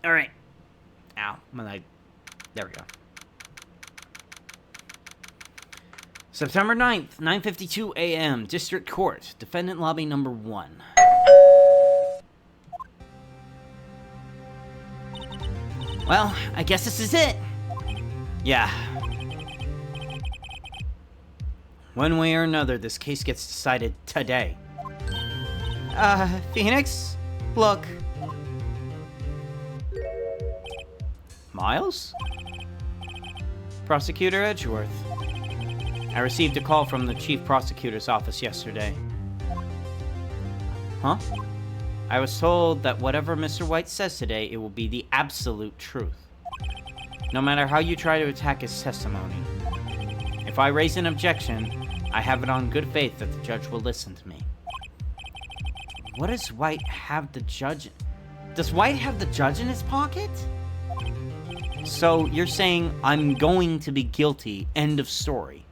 Alright. Ow, my leg. There we go. September 9th, 9:52 a.m. District Court. Defendant Lobby number 1. Well, I guess this is it. Yeah. One way or another, this case gets decided today. Phoenix? Look. Miles? Prosecutor Edgeworth. I received a call from the Chief Prosecutor's office yesterday. Huh? I was told that whatever Mr. White says today, it will be the absolute truth. No matter how you try to attack his testimony. If I raise an objection, I have it on good faith that the judge will listen to me. What does White have the judge... Does White have the judge in his pocket? So, you're saying I'm going to be guilty, end of story.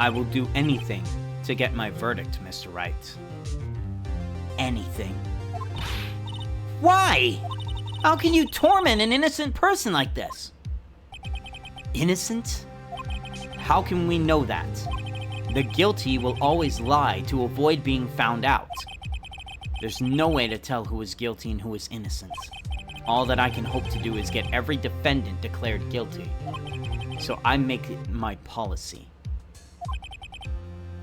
I will do anything to get my verdict, Mr. Wright. Anything. Why? How can you torment an innocent person like this? Innocent? How can we know that? The guilty will always lie to avoid being found out. There's no way to tell who is guilty and who is innocent. All that I can hope to do is get every defendant declared guilty. So I make it my policy.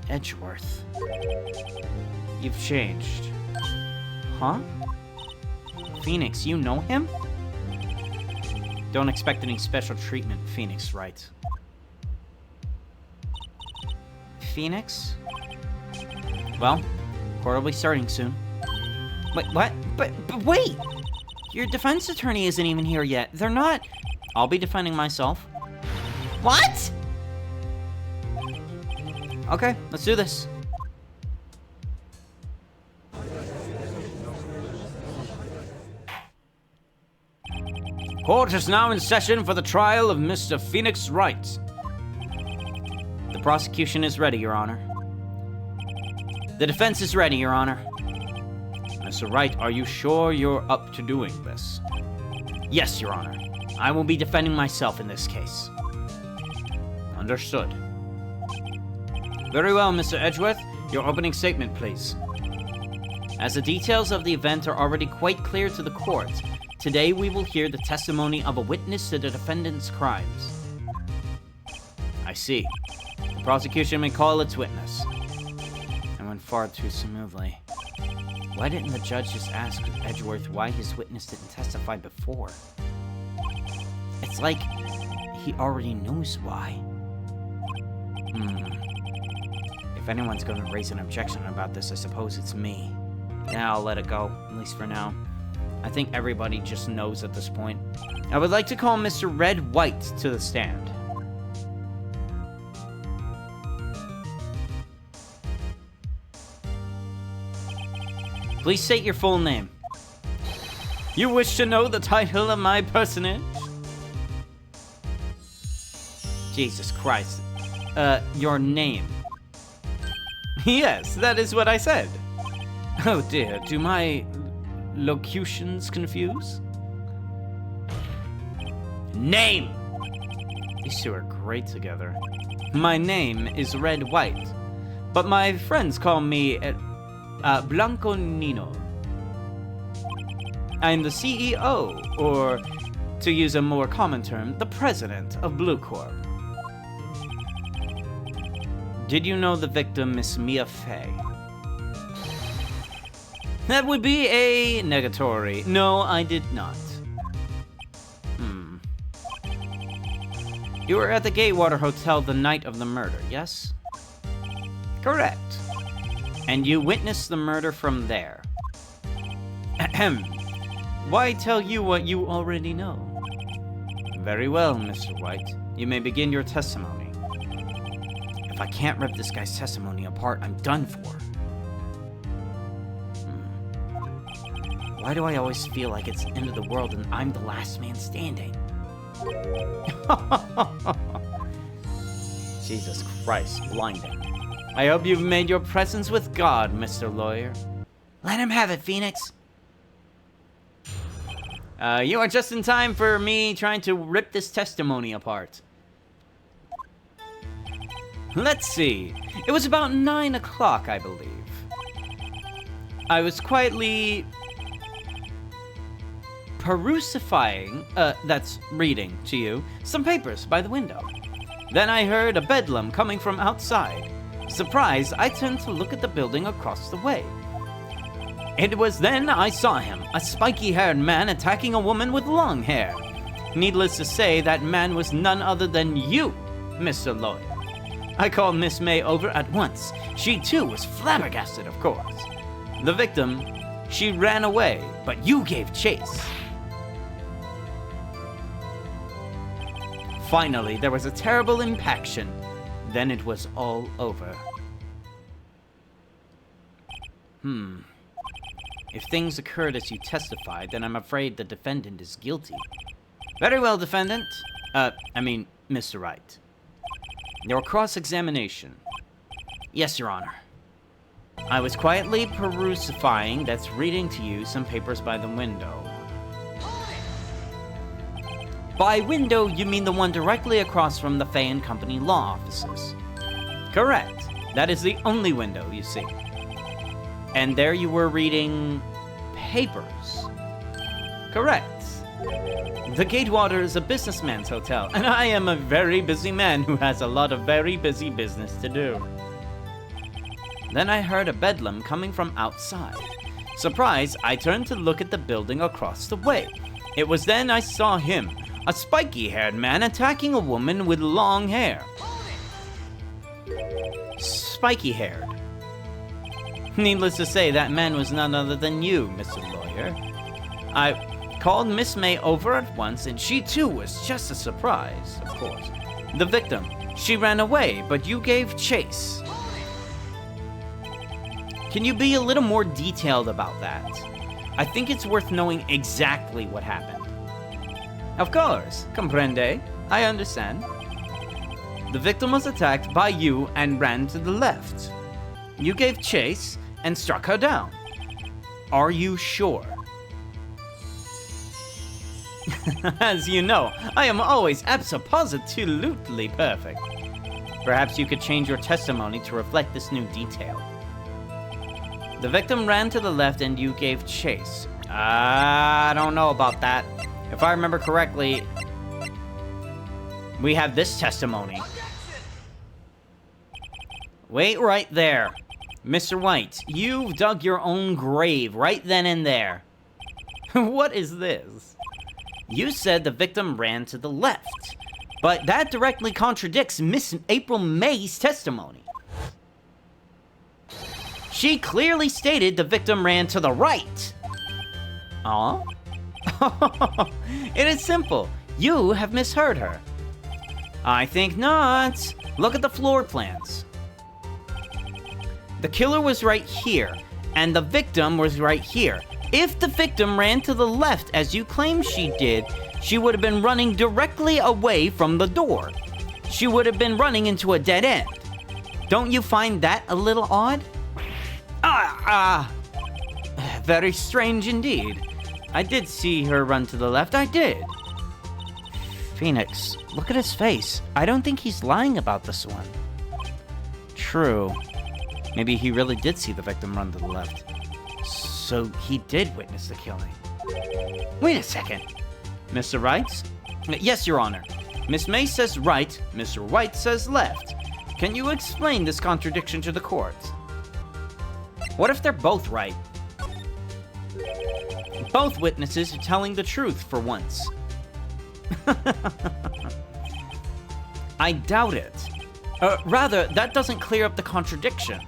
Edgeworth. You've changed. Huh? Phoenix, you know him? Don't expect any special treatment, Phoenix, right? Phoenix? Well, court will be starting soon. Wait, what? But wait! Your defense attorney isn't even here yet. They're not... I'll be defending myself. What? Okay, let's do this. Court is now in session for the trial of Mr. Phoenix Wright. The prosecution is ready, Your Honor. The defense is ready, Your Honor. Mr. Wright, are you sure you're up to doing this? Yes, Your Honor. I will be defending myself in this case. Understood. Very well, Mr. Edgeworth. Your opening statement, please. As the details of the event are already quite clear to the court, today we will hear the testimony of a witness to the defendant's crimes. I see. The prosecution may call its witness. I went far too smoothly. Why didn't the judge just ask Edgeworth why his witness didn't testify before? It's like he already knows why. If anyone's going to raise an objection about this, I suppose it's me. Yeah, I'll let it go, at least for now. I think everybody just knows at this point. I would like to call Mr. Red White to the stand. Please state your full name. You wish to know the title of my personage? Jesus Christ. Your name. Yes, that is what I said. Oh dear, do my locutions confuse? Name! These two are great together. My name is Red White, but my friends call me Blanco Nino. I'm the CEO, or to use a more common term, the president of Bluecorp. Did you know the victim, Miss Mia Fey? That would be a negatory. No, I did not. You were at the Gatewater Hotel the night of the murder, yes? Correct. And you witnessed the murder from there. Ahem. Why tell you what you already know? Very well, Mr. White. You may begin your testimony. If I can't rip this guy's testimony apart, I'm done for. Why do I always feel like it's the end of the world and I'm the last man standing? Jesus Christ, blinding. I hope you've made your presence with God, Mr. Lawyer. Let him have it, Phoenix. You are just in time for me trying to rip this testimony apart. Let's see. It was about 9 o'clock, I believe. I was quietly that's reading to you, some papers by the window. Then I heard a bedlam coming from outside. Surprised, I turned to look at the building across the way. It was then I saw him, a spiky-haired man attacking a woman with long hair. Needless to say, that man was none other than you, Mr. Lawyer. I called Miss May over at once. She too was flabbergasted, of course. The victim, she ran away, but you gave chase. Finally, there was a terrible impaction. Then it was all over. If things occurred as you testified, then I'm afraid the defendant is guilty. Very well, defendant. Mr. Wright. Your cross-examination. Yes, Your Honor. I was quietly perusifying, that's reading to you, some papers by the window. By window, you mean the one directly across from the Fay & Company law offices. Correct. That is the only window, you see. And there you were reading papers. Correct. The Gatewater is a businessman's hotel, and I am a very busy man who has a lot of very busy business to do. Then I heard a bedlam coming from outside. Surprised, I turned to look at the building across the way. It was then I saw him, a spiky-haired man attacking a woman with long hair. Spiky-haired. Needless to say, that man was none other than you, Mr. Lawyer. I called Miss May over at once, and she too was just a surprise, of course. The victim, she ran away, but you gave chase. Can you be a little more detailed about that? I think it's worth knowing exactly what happened. Of course, comprende. I understand. The victim was attacked by you and ran to the left. You gave chase and struck her down. Are you sure? As you know, I am always abso-positively perfect. Perhaps you could change your testimony to reflect this new detail. The victim ran to the left and you gave chase. I don't know about that. If I remember correctly, we have this testimony. Wait right there. Mr. White, you've dug your own grave right then and there. What is this? You said the victim ran to the left, but that directly contradicts Miss April May's testimony. She clearly stated the victim ran to the right. Aw? It is simple. You have misheard her. I think not. Look at the floor plans. The killer was right here, and the victim was right here. If the victim ran to the left, as you claim she did, she would have been running directly away from the door. She would have been running into a dead end. Don't you find that a little odd? Very strange indeed. I did see her run to the left, I did. Phoenix, look at his face. I don't think he's lying about this one. True. Maybe he really did see the victim run to the left. So he did witness the killing. Wait a second. Mr. Wright? Yes, Your Honor. Miss May says right, Mr. White says left. Can you explain this contradiction to the court? What if they're both right? Both witnesses are telling the truth for once. I doubt it. Rather, that doesn't clear up the contradiction.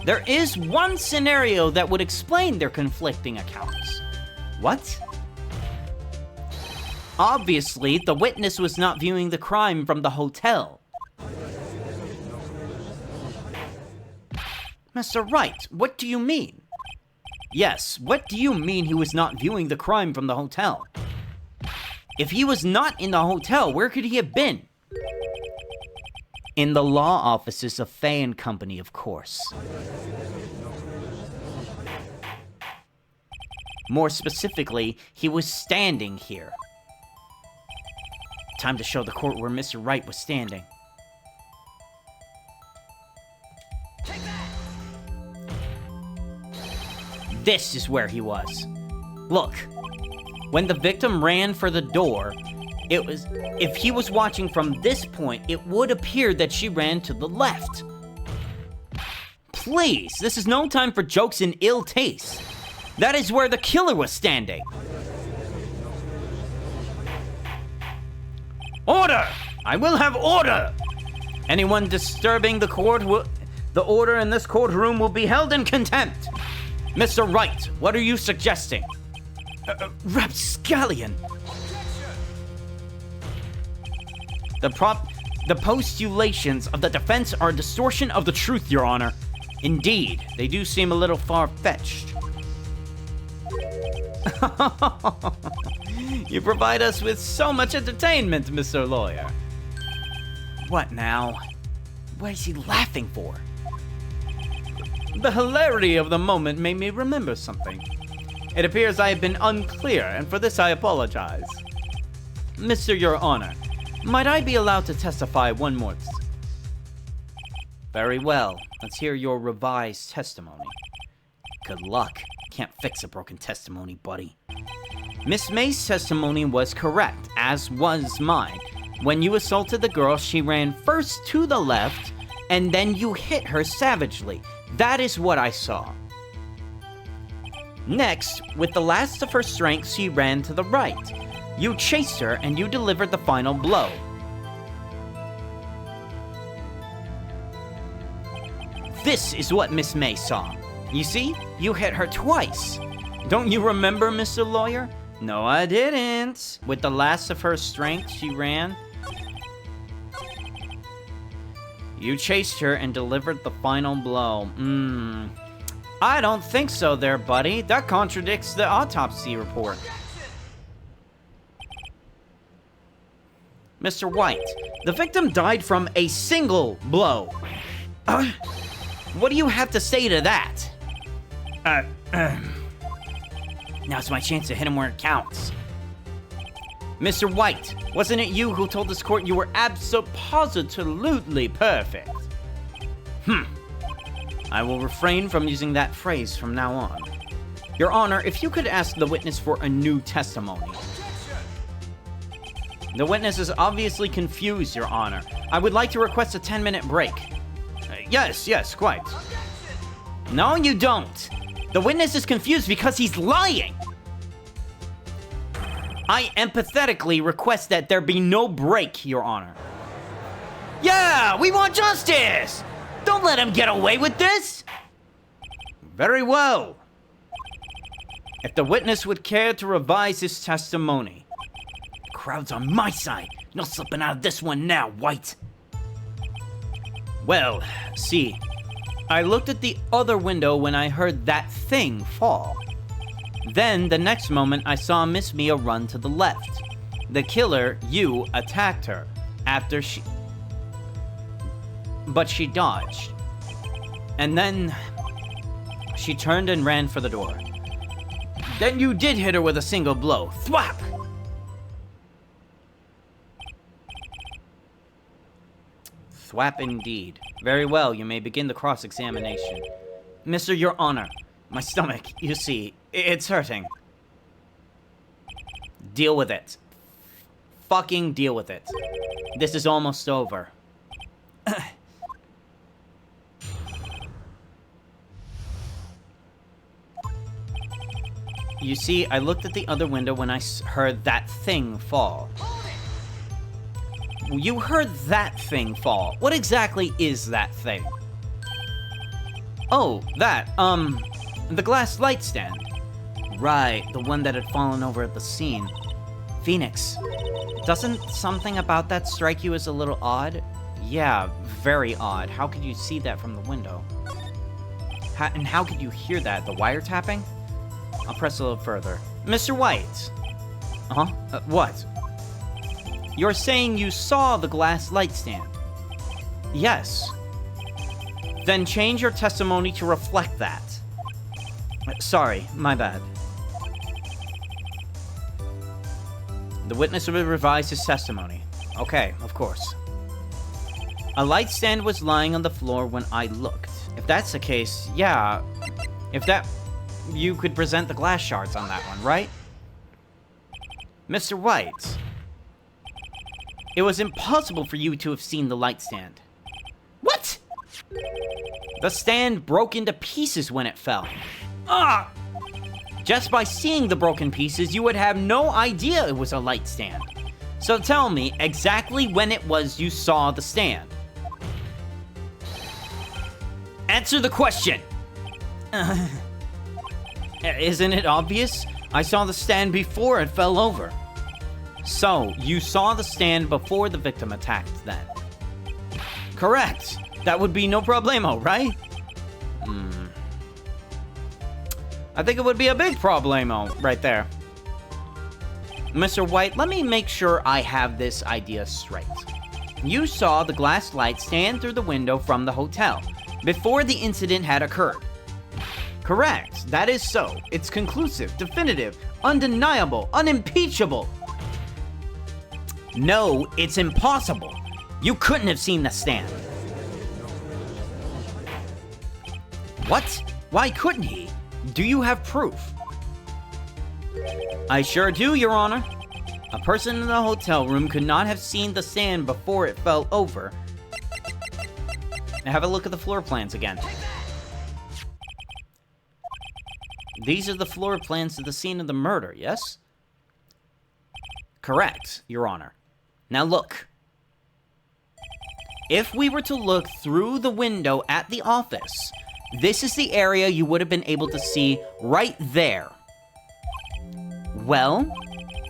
There is one scenario that would explain their conflicting accounts. What? Obviously, the witness was not viewing the crime from the hotel. Mr. Wright, what do you mean? Yes, what do you mean he was not viewing the crime from the hotel? If he was not in the hotel, where could he have been? In the law offices of Fay & Company, of course. More specifically, he was standing here. Time to show the court where Mr. Wright was standing. Take that! This is where he was. Look, when the victim ran for the door, if he was watching from this point, it would appear that she ran to the left. Please, this is no time for jokes and ill taste. That is where the killer was standing. Order! I will have order! Anyone disturbing the order in this courtroom will be held in contempt. Mr. Wright, what are you suggesting? Rapscallion. The postulations of the defense are a distortion of the truth, Your Honor. Indeed, they do seem a little far-fetched. You provide us with so much entertainment, Mr. Lawyer. What now? What is he laughing for? The hilarity of the moment made me remember something. It appears I have been unclear, and for this I apologize. Mr. Your Honor, might I be allowed to testify one more? Very well. Let's hear your revised testimony. Good luck. Can't fix a broken testimony, buddy. Miss May's testimony was correct, as was mine. When you assaulted the girl, she ran first to the left, and then you hit her savagely. That is what I saw. Next, with the last of her strength, she ran to the right. You chased her, and you delivered the final blow. This is what Miss May saw. You see, you hit her twice. Don't you remember, Mr. Lawyer? No, I didn't. With the last of her strength, she ran. You chased her and delivered the final blow. I don't think so there, buddy. That contradicts the autopsy report. Mr. White, the victim died from a single blow. What do you have to say to that? Now's my chance to hit him where it counts. Mr. White, wasn't it you who told this court you were absolutely perfect? I will refrain from using that phrase from now on. Your Honor, if you could ask the witness for a new testimony. The witness is obviously confused, Your Honor. I would like to request a 10-minute break. Yes, quite. No, you don't. The witness is confused because he's lying. I empathetically request that there be no break, Your Honor. Yeah, we want justice! Don't let him get away with this! Very well. If the witness would care to revise his testimony. The crowd's on my side. No slipping out of this one now, White. Well, see, I looked at the other window when I heard that thing fall. Then, the next moment, I saw Miss Mia run to the left. The killer, you, attacked her after but she dodged. And then she turned and ran for the door. Then you did hit her with a single blow. Thwap! Thwap indeed. Very well, you may begin the cross-examination. Mr. Your Honor, my stomach, you see, it's hurting. Deal with it. Fucking deal with it. This is almost over. You see, I looked at the other window when I heard that thing fall. You heard that thing fall. What exactly is that thing? Oh, that, the glass light stand. Right, the one that had fallen over at the scene. Phoenix, doesn't something about that strike you as a little odd? Yeah, very odd. How could you see that from the window? And how could you hear that? The wiretapping? I'll press a little further. Mr. White. What? You're saying you saw the glass light stand? Yes. Then change your testimony to reflect that. Sorry, my bad. The witness will revise his testimony. Okay, of course. A light stand was lying on the floor when I looked. If that's the case, yeah. If that... You could present the glass shards on that one, right? Mr. White. It was impossible for you to have seen the light stand. What? The stand broke into pieces when it fell. Ah! Just by seeing the broken pieces, you would have no idea it was a light stand. So tell me exactly when it was you saw the stand. Answer the question! Isn't it obvious? I saw the stand before it fell over. So, you saw the stand before the victim attacked, then? Correct. That would be no problemo, right? I think it would be a big problemo right there. Mr. White, let me make sure I have this idea straight. You saw the glass light stand through the window from the hotel before the incident had occurred. Correct. That is so. It's conclusive, definitive, undeniable, unimpeachable. No, it's impossible. You couldn't have seen the stand. What? Why couldn't he? Do you have proof? I sure do, Your Honor. A person in the hotel room could not have seen the stand before it fell over. Now have a look at the floor plans again. These are the floor plans to the scene of the murder, yes? Correct, Your Honor. Now look. If we were to look through the window at the office, this is the area you would have been able to see right there. Well,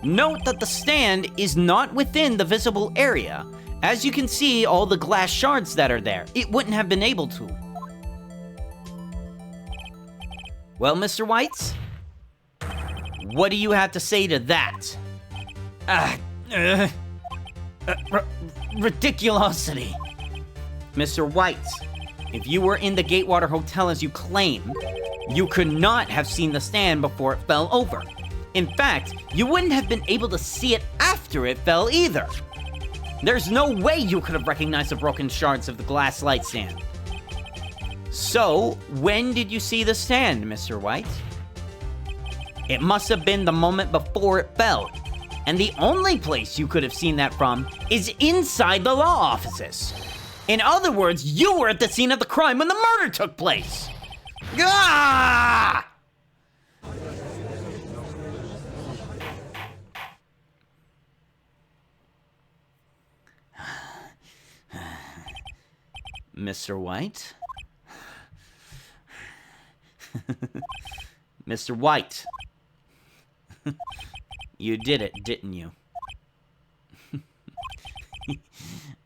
note that the stand is not within the visible area. As you can see, all the glass shards that are there, it wouldn't have been able to. Well, Mr. White, what do you have to say to that? Ridiculosity. Mr. White, if you were in the Gatewater Hotel as you claim, you could not have seen the stand before it fell over. In fact, you wouldn't have been able to see it after it fell either. There's no way you could have recognized the broken shards of the glass light stand. So, when did you see the stand, Mr. White? It must have been the moment before it fell. And the only place you could have seen that from is inside the law offices. In other words, you were at the scene of the crime when the murder took place. Ah! Mr. White? Mr. White. You did it, didn't you?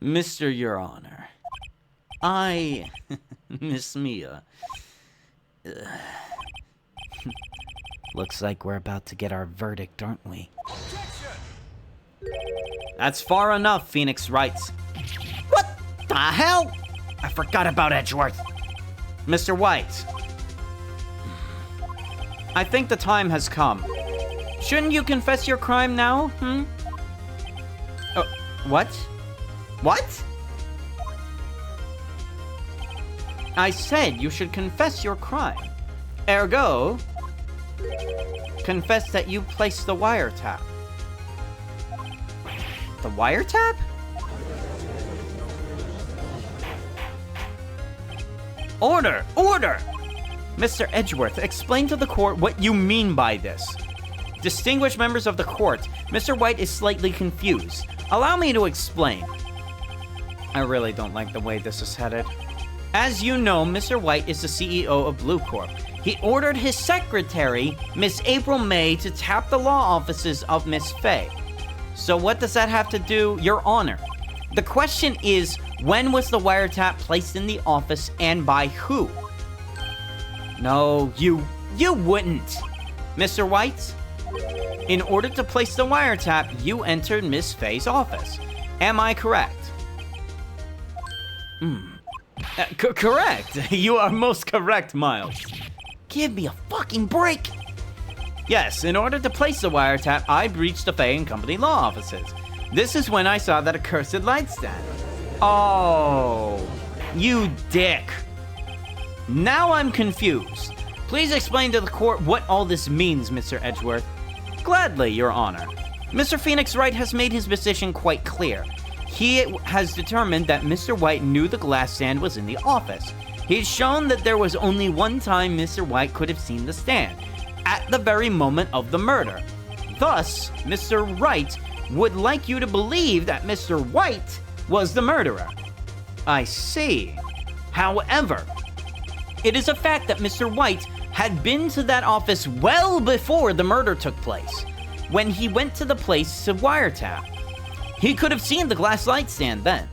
Mr. Your Honor, I, Miss Mia. Looks like we're about to get our verdict, aren't we? That's far enough, Phoenix Wright. What the hell? I forgot about Edgeworth. Mr. White. I think the time has come. Shouldn't you confess your crime now, What? What? I said you should confess your crime. Ergo, confess that you placed the wiretap. The wiretap? Order! Order! Mr. Edgeworth, explain to the court what you mean by this. Distinguished members of the court, Mr. White is slightly confused. Allow me to explain. I really don't like the way this is headed. As you know, Mr. White is the CEO of Bluecorp. He ordered his secretary, Miss April May, to tap the law offices of Miss Faye. So what does that have to do, Your Honor? The question is, when was the wiretap placed in the office and by who? No, you wouldn't. Mr. White, in order to place the wiretap, you entered Miss Faye's office. Am I correct? Correct. You are most correct, Miles. Give me a fucking break. Yes, in order to place the wiretap, I breached the Fay and Company law offices. This is when I saw that accursed light stand. Oh, you dick. Now I'm confused. Please explain to the court what all this means, Mr. Edgeworth. Gladly, Your Honor. Mr. Phoenix Wright has made his position quite clear. He has determined that Mr. White knew the glass stand was in the office. He's shown that there was only one time Mr. White could have seen the stand, at the very moment of the murder. Thus, Mr. Wright would like you to believe that Mr. White was the murderer. I see. However, it is a fact that Mr. White had been to that office well before the murder took place, when he went to the place to wiretap. He could have seen the glass light stand then.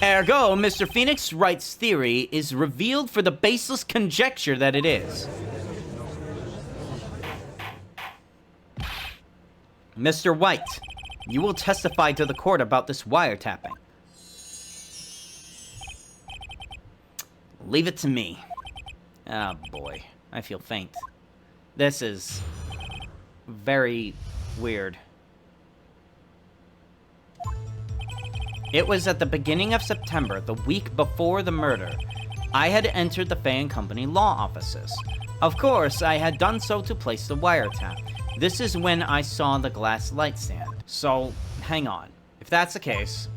Ergo, Mr. Phoenix Wright's theory is revealed for the baseless conjecture that it is. Mr. White, you will testify to the court about this wiretapping. Leave it to me. Oh boy, I feel faint. This is very weird. It was at the beginning of September, the week before the murder. I had entered the Fay and Company law offices. Of course, I had done so to place the wiretap. This is when I saw the glass light stand. So, hang on. If that's the case,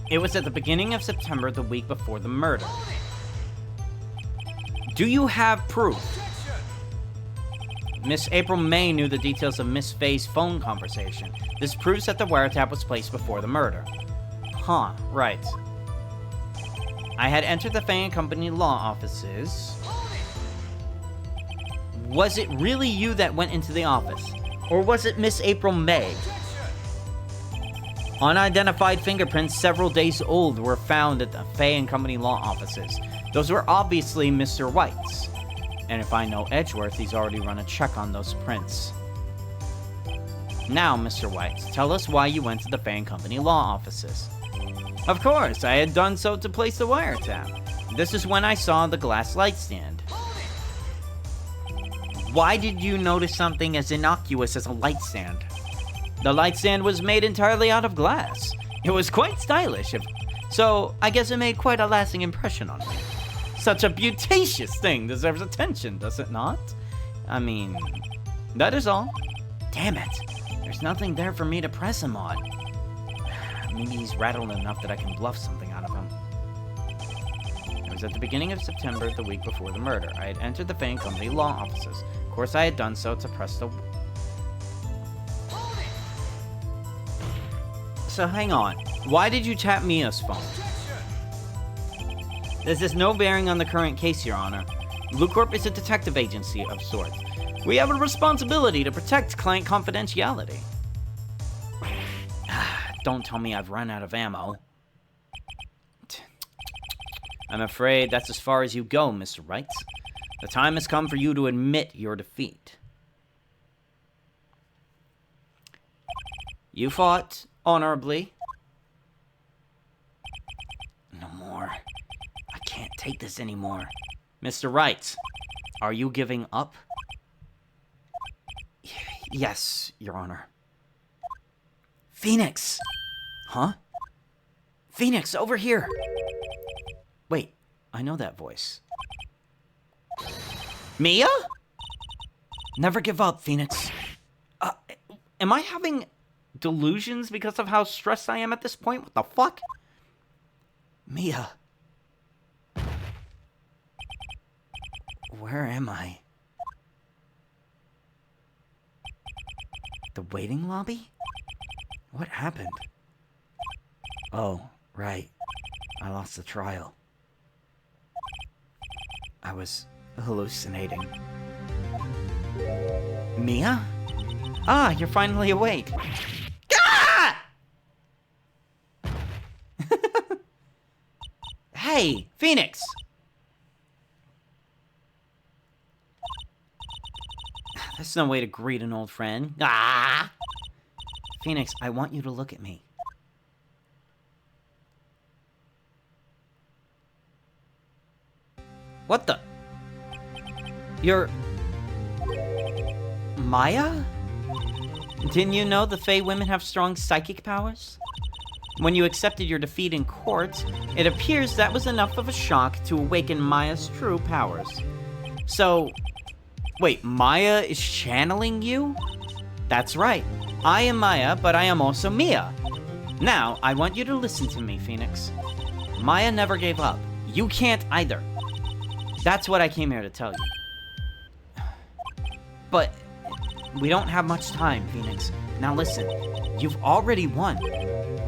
it was at the beginning of September, the week before the murder. Do you have proof? Miss April May knew the details of Miss Fay's phone conversation. This proves that the wiretap was placed before the murder. Huh, right. I had entered the Fay and Company law offices. Was it really you that went into the office? Or was it Miss April May? Unidentified fingerprints several days old were found at the Fay and Company law offices. Those were obviously Mr. White's. And if I know Edgeworth, he's already run a check on those prints. Now, Mr. White, tell us why you went to the Fay and Company law offices. Of course, I had done so to place the wiretap. This is when I saw the glass light stand. Why did you notice something as innocuous as a light stand? The light stand was made entirely out of glass. It was quite stylish, so I guess it made quite a lasting impression on me. Such a beauteous thing deserves attention, does it not? I mean, that is all. Damn it, there's nothing there for me to press him on. Maybe he's rattled enough that I can bluff something out of him. It was at the beginning of September, the week before the murder. I had entered the Fay and Company law offices. Of course, I had done so to press the... So hang on. Why did you tap Mia's phone? This has no bearing on the current case, Your Honor. Bluecorp is a detective agency of sorts. We have a responsibility to protect client confidentiality. Don't tell me I've run out of ammo. I'm afraid that's as far as you go, Mr. Wright. The time has come for you to admit your defeat. You fought honorably. No more. I can't take this anymore. Mr. Wright, are you giving up? Yes, Your Honor. Phoenix! Huh? Phoenix, over here! Wait, I know that voice. Mia? Never give up, Phoenix. Am I having delusions because of how stressed I am at this point? What the fuck? Mia. Where am I? The waiting lobby? What happened? Oh, right. I lost the trial. I was hallucinating. Mia? Ah, you're finally awake. Ah! Hey, Phoenix! That's no way to greet an old friend. Ah! Phoenix, I want you to look at me. What the? You're... Maya? Didn't you know the Fae women have strong psychic powers? When you accepted your defeat in court, it appears that was enough of a shock to awaken Maya's true powers. So, wait, Maya is channeling you? That's right. I am Maya, but I am also Mia. Now, I want you to listen to me, Phoenix. Maya never gave up. You can't either. That's what I came here to tell you. But we don't have much time, Phoenix. Now listen, you've already won.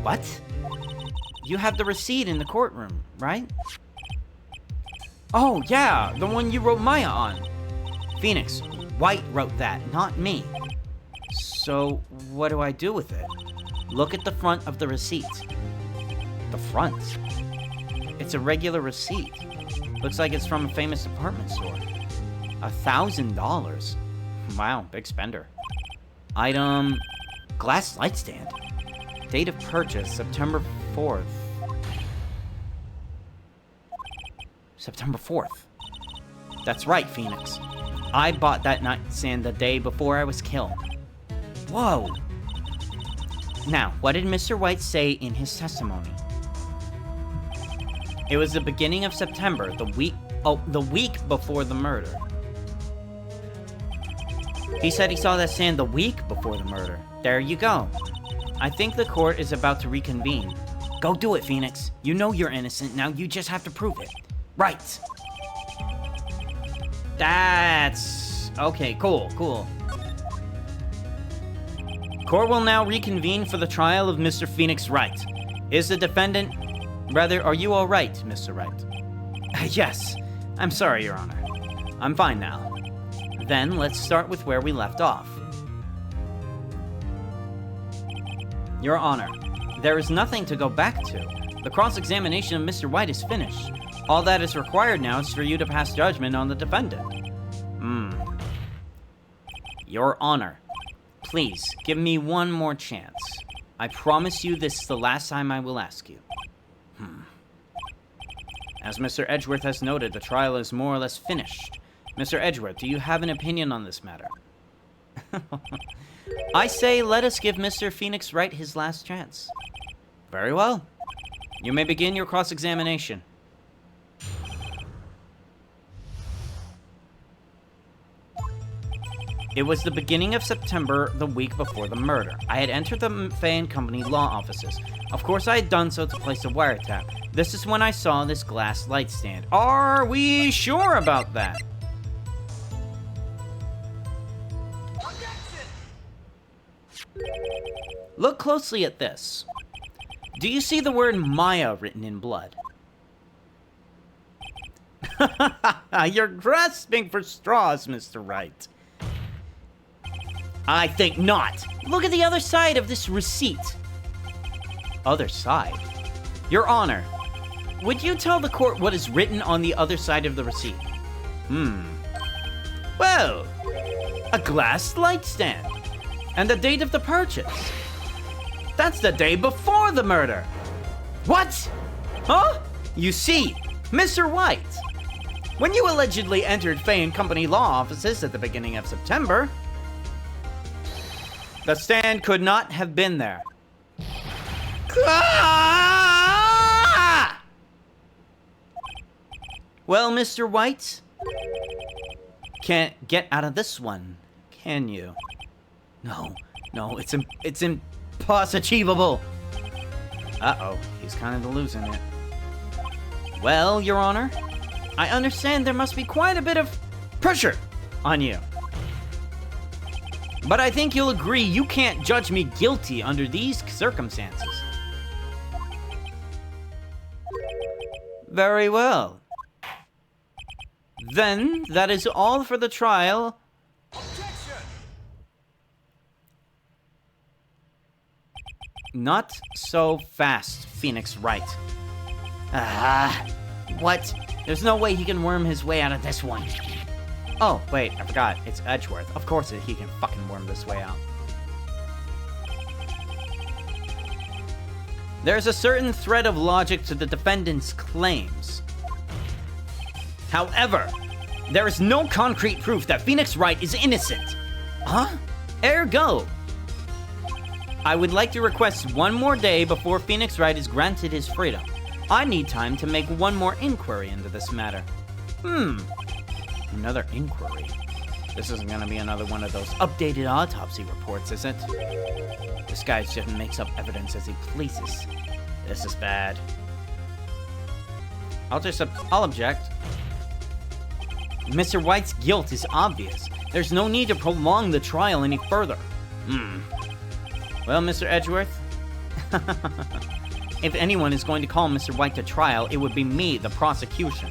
What? You have the receipt in the courtroom, right? Oh, yeah, the one you wrote Maya on. Phoenix, White wrote that, not me. So, what do I do with it? Look at the front of the receipt. The front? It's a regular receipt. Looks like it's from a famous department store. $1,000. Wow, big spender. Item, glass light stand. Date of purchase, September 4th. September 4th. That's right, Phoenix. I bought that nightstand the day before I was killed. Whoa. Now, what did Mr. White say in his testimony? It was the beginning of September, the week before the murder. He said he saw that stand the week before the murder. There you go. I think the court is about to reconvene. Go do it, Phoenix. You know you're innocent, now you just have to prove it. Right. That's... okay, cool. Court will now reconvene for the trial of Mr. Phoenix Wright. Is the defendant... rather, are you all right, Mr. Wright? Yes. I'm sorry, Your Honor. I'm fine now. Then, let's start with where we left off. Your Honor, there is nothing to go back to. The cross-examination of Mr. White is finished. All that is required now is for you to pass judgment on the defendant. Your Honor, please, give me one more chance. I promise you this is the last time I will ask you. As Mr. Edgeworth has noted, the trial is more or less finished. Mr. Edgeworth, do you have an opinion on this matter? I say let us give Mr. Phoenix Wright his last chance. Very well. You may begin your cross-examination. It was the beginning of September, the week before the murder. I had entered the Fay & Company law offices. Of course, I had done so to place a wiretap. This is when I saw this glass light stand. Are we sure about that? Look closely at this. Do you see the word Maya written in blood? You're grasping for straws, Mr. Wright. I think not. Look at the other side of this receipt. Other side? Your Honor, would you tell the court what is written on the other side of the receipt? Well, a glass light stand. And the date of the purchase. That's the day before the murder. What? Huh? You see, Mr. White, when you allegedly entered Fay & Company law offices at the beginning of September, the stand could not have been there. Ah! Well, Mr. White, can't get out of this one, can you? No, it's impossible. Uh-oh, he's kind of losing it. Well, Your Honor, I understand there must be quite a bit of pressure on you. But I think you'll agree you can't judge me guilty under these circumstances. Very well. Then, that is all for the trial. Not so fast, Phoenix Wright. What? There's no way he can worm his way out of this one. Oh, wait, I forgot. It's Edgeworth. Of course he can fucking worm this way out. There's a certain thread of logic to the defendant's claims. However, there is no concrete proof that Phoenix Wright is innocent. Huh? Ergo, I would like to request one more day before Phoenix Wright is granted his freedom. I need time to make one more inquiry into this matter. Another inquiry? This isn't gonna be another one of those updated autopsy reports, is it? This guy just makes up evidence as he pleases. This is bad. I'll object. Mr. White's guilt is obvious. There's no need to prolong the trial any further. Well, Mr. Edgeworth, if anyone is going to call Mr. White to trial, it would be me, the prosecution.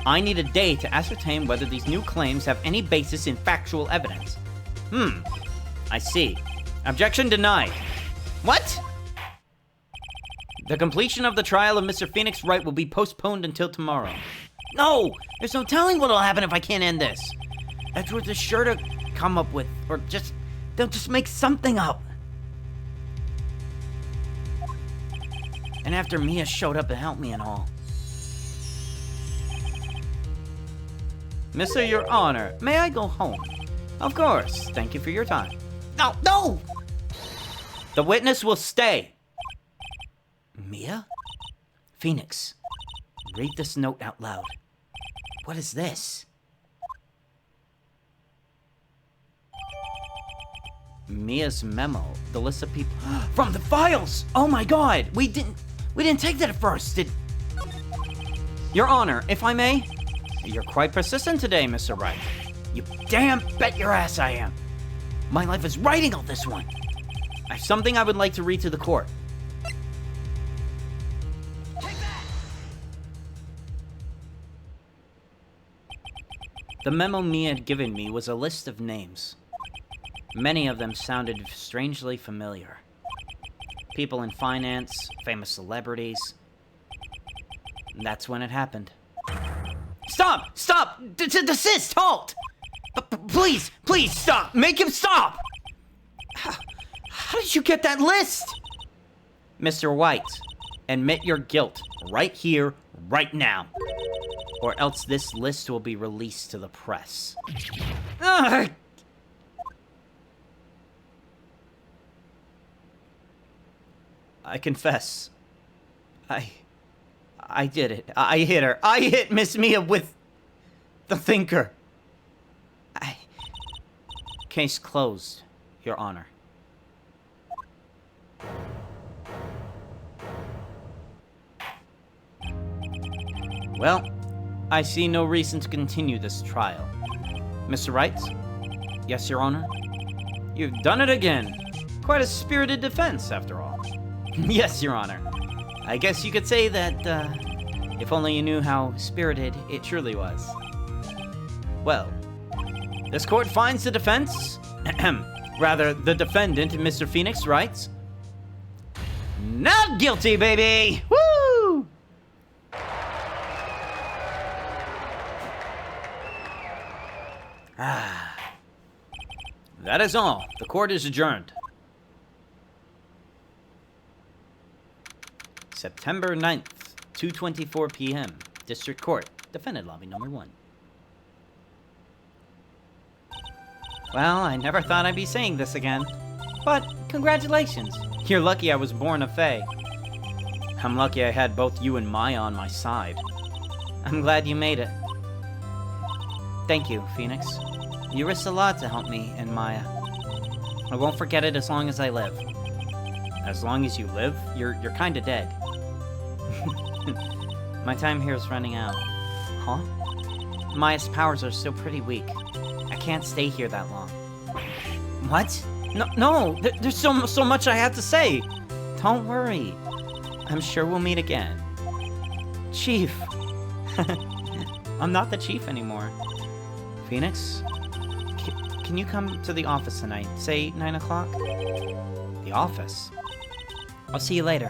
I need a day to ascertain whether these new claims have any basis in factual evidence. I see. Objection denied. What? The completion of the trial of Mr. Phoenix Wright will be postponed until tomorrow. No! There's no telling what'll happen if I can't end this. Edgeworth is sure to come up with, they'll just make something up. And after Mia showed up to help me and all. Mr. Your Honor, may I go home? Of course. Thank you for your time. No! The witness will stay. Mia? Phoenix, read this note out loud. What is this? Mia's memo. The list of people from the files. Oh my God! We didn't take that at first. Your Honor, if I may. You're quite persistent today, Mr. Wright. You damn bet your ass I am. My life is writing all this one. I have something I would like to read to the court. Take that! The memo Mia had given me was a list of names. Many of them sounded strangely familiar. People in finance, famous celebrities. And that's when it happened. Stop! Stop! Desist! Halt! Please! Please stop! Make him stop! How did you get that list? Mr. White, admit your guilt right here, right now. Or else this list will be released to the press. Ugh. I confess. I did it. I hit her. I hit Miss Mia with the thinker. Case closed, Your Honor. Well, I see no reason to continue this trial. Mr. Wright? Yes, Your Honor? You've done it again. Quite a spirited defense, after all. Yes, Your Honor. I guess you could say that, if only you knew how spirited it truly was. Well, this court finds the defense, rather, the defendant, Mr. Phoenix Wright, not guilty, baby! Woo! That is all. The court is adjourned. September 9th, 2:24 p.m. District Court, Defendant Lobby number 1. Well, I never thought I'd be saying this again. But, congratulations. You're lucky I was born a Fae. I'm lucky I had both you and Maya on my side. I'm glad you made it. Thank you, Phoenix. You risked a lot to help me and Maya. I won't forget it as long as I live. As long as you live? You're kinda dead. My time here is running out. Huh? Maya's powers are still pretty weak. I can't stay here that long. What? No, there's so much I have to say. Don't worry. I'm sure we'll meet again. Chief. I'm not the chief anymore. Phoenix? Can you come to the office tonight? Say 9 o'clock? The office? I'll see you later.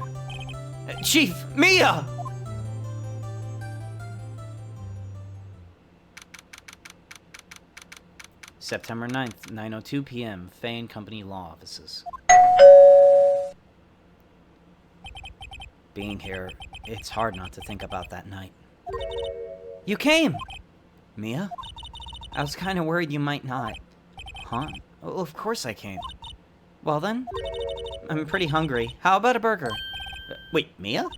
Chief! Mia! September 9th, 9:02 p.m. Faye & Company Law Offices. Being here, it's hard not to think about that night. You came! Mia? I was kind of worried you might not. Huh? Well, of course I came. Well then, I'm pretty hungry. How about a burger? Wait, Mia?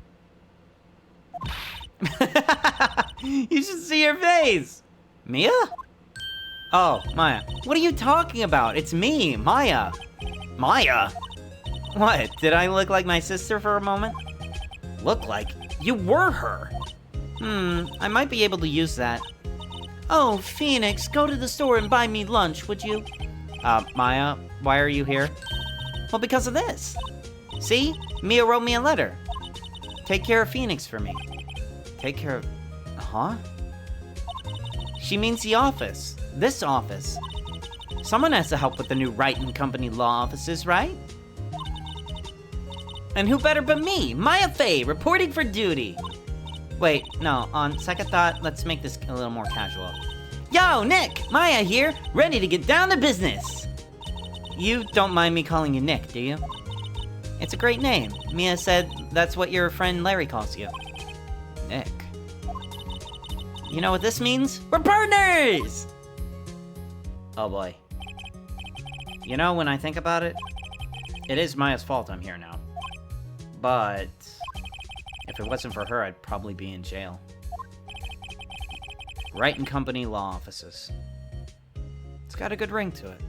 You should see her face! Mia? Oh, Maya. What are you talking about? It's me, Maya. Maya? What, did I look like my sister for a moment? Look like? You were her! I might be able to use that. Oh, Phoenix, go to the store and buy me lunch, would you? Maya, why are you here? Well, because of this. See? Mia wrote me a letter. Take care of Phoenix for me. Take care of... Huh? She means the office. This office. Someone has to help with the new Wright and Company law offices, right? And who better but me, Maya Fey, reporting for duty. Wait, no, on second thought, let's make this a little more casual. Yo, Nick! Maya here, ready to get down to business! You don't mind me calling you Nick, do you? It's a great name. Mia said that's what your friend Larry calls you. Nick. You know what this means? We're partners! Oh boy. You know, when I think about it, it is Maya's fault I'm here now. But if it wasn't for her, I'd probably be in jail. Wright and Company law offices. It's got a good ring to it.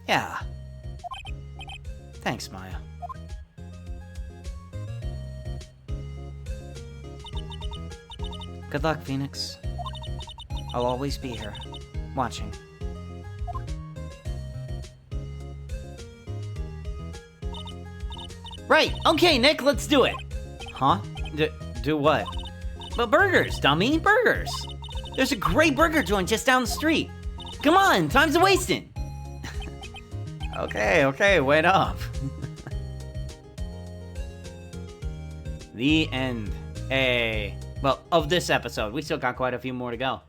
Yeah. Thanks, Maya. Good luck, Phoenix. I'll always be here, watching. Right, okay, Nick, let's do it. Huh? Do what? But burgers, dummy, burgers. There's a great burger joint just down the street. Come on, time's wasting. Okay, wait up. The end. Well, of this episode. We still got quite a few more to go.